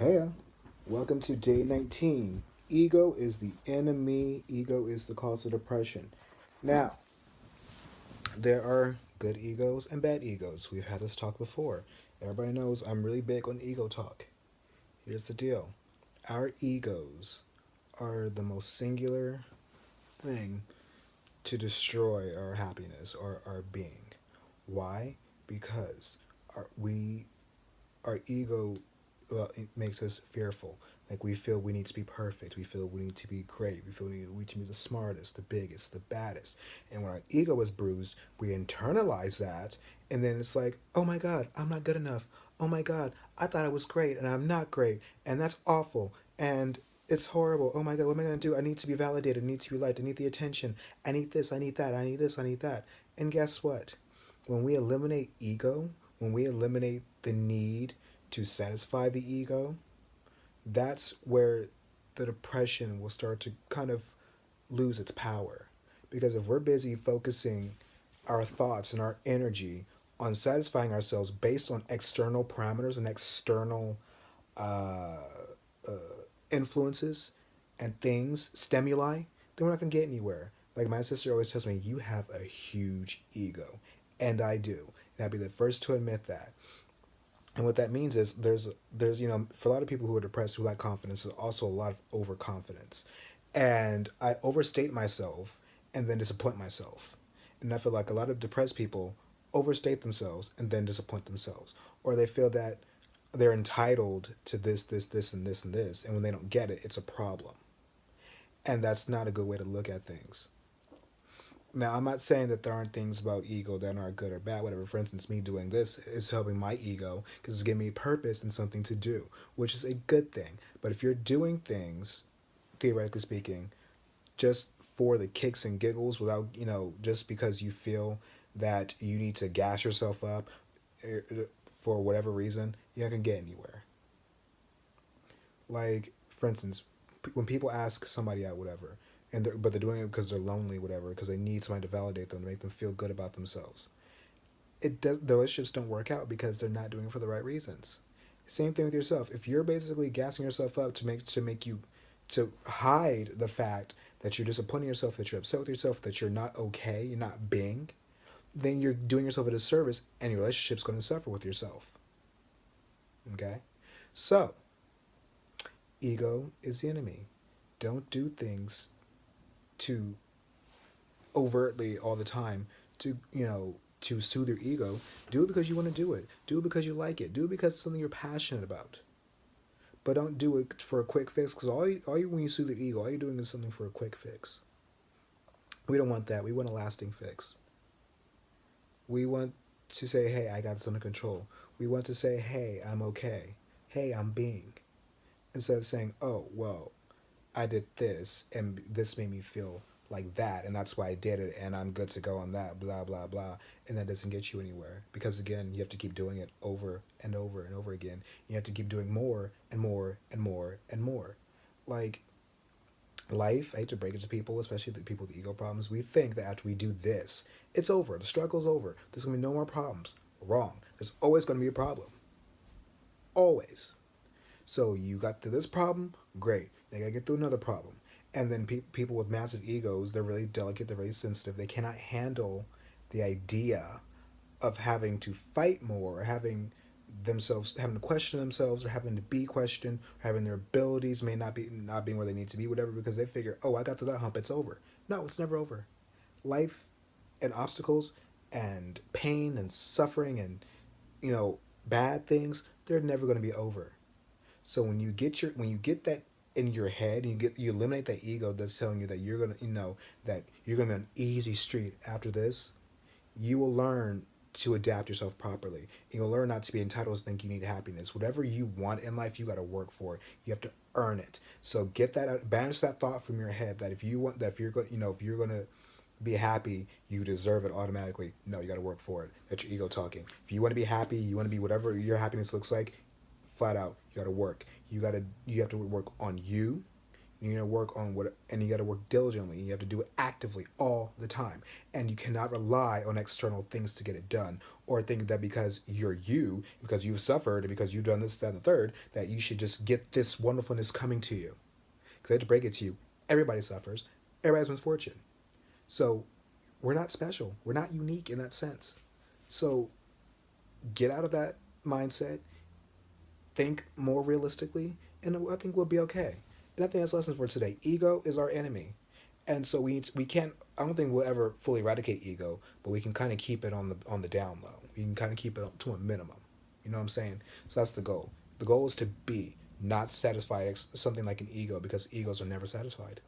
Hey, welcome to day 19. Ego is the enemy, ego is the cause of depression. Now, there are good egos and bad egos. We've had this talk before. Everybody knows I'm really big on ego talk. Here's the deal, our egos are the most singular thing to destroy our happiness or our being. Why? Because we our ego it makes us fearful. Like we feel we need to be perfect. We feel we need to be great. We feel we need to be the smartest, the biggest, the baddest. And when our ego is bruised, we internalize that, and then it's like, oh my God, I'm not good enough. Oh my God, I thought I was great, and I'm not great, and that's awful, and it's horrible. Oh my God, what am I gonna do? I need to be validated. I need to be liked. I need the attention. I need this. I need that. I need this. I need that. And guess what? When we eliminate ego, when we eliminate the need to satisfy the ego, that's where the depression will start to kind of lose its power. Because if we're busy focusing our thoughts and our energy on satisfying ourselves based on external parameters and external uh, uh, influences and things, stimuli, then we're not going to get anywhere. Like my sister always tells me, you have a huge ego. And I do. And I'd be the first to admit that. And what that means is there's for a lot of people who are depressed who lack confidence, there's also a lot of overconfidence, and I overstate myself and then disappoint myself, and I feel like a lot of depressed people overstate themselves and then disappoint themselves, or they feel that they're entitled to this, and this, and this, and when they don't get it, it's a problem, and that's not a good way to look at things. Now, I'm not saying that there aren't things about ego that aren't good or bad, whatever. For instance, me doing this is helping my ego because it's giving me purpose and something to do, which is a good thing. But if you're doing things, theoretically speaking, just for the kicks and giggles without, just because you feel that you need to gas yourself up for whatever reason, you're not going to get anywhere. Like, for instance, when people ask somebody out, whatever, but they're doing it because they're lonely, whatever, because they need somebody to validate them to make them feel good about themselves. The relationships don't work out because they're not doing it for the right reasons. Same thing with yourself. If you're basically gassing yourself up to make you to hide the fact that you're disappointing yourself, that you're upset with yourself, that you're not okay, you're not being, then you're doing yourself a disservice, and your relationship's going to suffer with yourself. Okay, so ego is the enemy. Don't do things to overtly all the time to soothe your ego. Do it because you want to do it. Do it because you like it. Do it because it's something you're passionate about. But don't do it for a quick fix, because all you when you soothe your ego, all you're doing is something for a quick fix. We don't want that. We want a lasting fix. We want to say, hey, I got this under control. We want to say, hey, I'm okay. Hey, I'm being. Instead of saying, oh, well, I did this and this made me feel like that, and that's why I did it, and I'm good to go on that, blah blah blah. And that doesn't get you anywhere, because again, you have to keep doing it over and over and over again. You have to keep doing more and more and more and more. Like, life, I hate to break it to people, especially the people with ego problems, we think that after we do this, it's over, the struggle's over, there's going to be no more problems. Wrong. There's always going to be a problem. Always. So you got through this problem, great. Now you gotta get through another problem. And then people with massive egos, they're really delicate, they're really sensitive. They cannot handle the idea of having to fight more, or having to question themselves, or having to be questioned, or having their abilities may not being where they need to be, whatever, because they figure, oh, I got through that hump, it's over. No, it's never over. Life and obstacles and pain and suffering and you know bad things, they're never going to be over. So when you get that in your head, and you eliminate that ego that's telling you that you're gonna that you're gonna be on easy street after this, you will learn to adapt yourself properly. You'll learn not to be entitled to think you need happiness. Whatever you want in life, you got to work for it. You have to earn it. So get that out, banish that thought from your head that if you want that if you're going if you're gonna be happy, you deserve it automatically. No, you got to work for it. That's your ego talking. If you want to be happy, you want to be whatever your happiness looks like, flat out, you got to work. You have to work on you. You need to work on what, and you got to work diligently. You have to do it actively all the time, and you cannot rely on external things to get it done, or think that because you're you, because you've suffered, and because you've done this, that, and the third, that you should just get this wonderfulness coming to you. Because I hate to break it to you, everybody suffers, everybody has misfortune. So we're not special. We're not unique in that sense. So get out of that mindset, think more realistically, and I think we'll be okay. And I think that's the lesson for today. Ego is our enemy. And so we can't. I don't think we'll ever fully eradicate ego, but we can kind of keep it on the down low. We can kind of keep it up to a minimum. You know what I'm saying? So that's the goal. The goal is to be not satisfied something like an ego, because egos are never satisfied.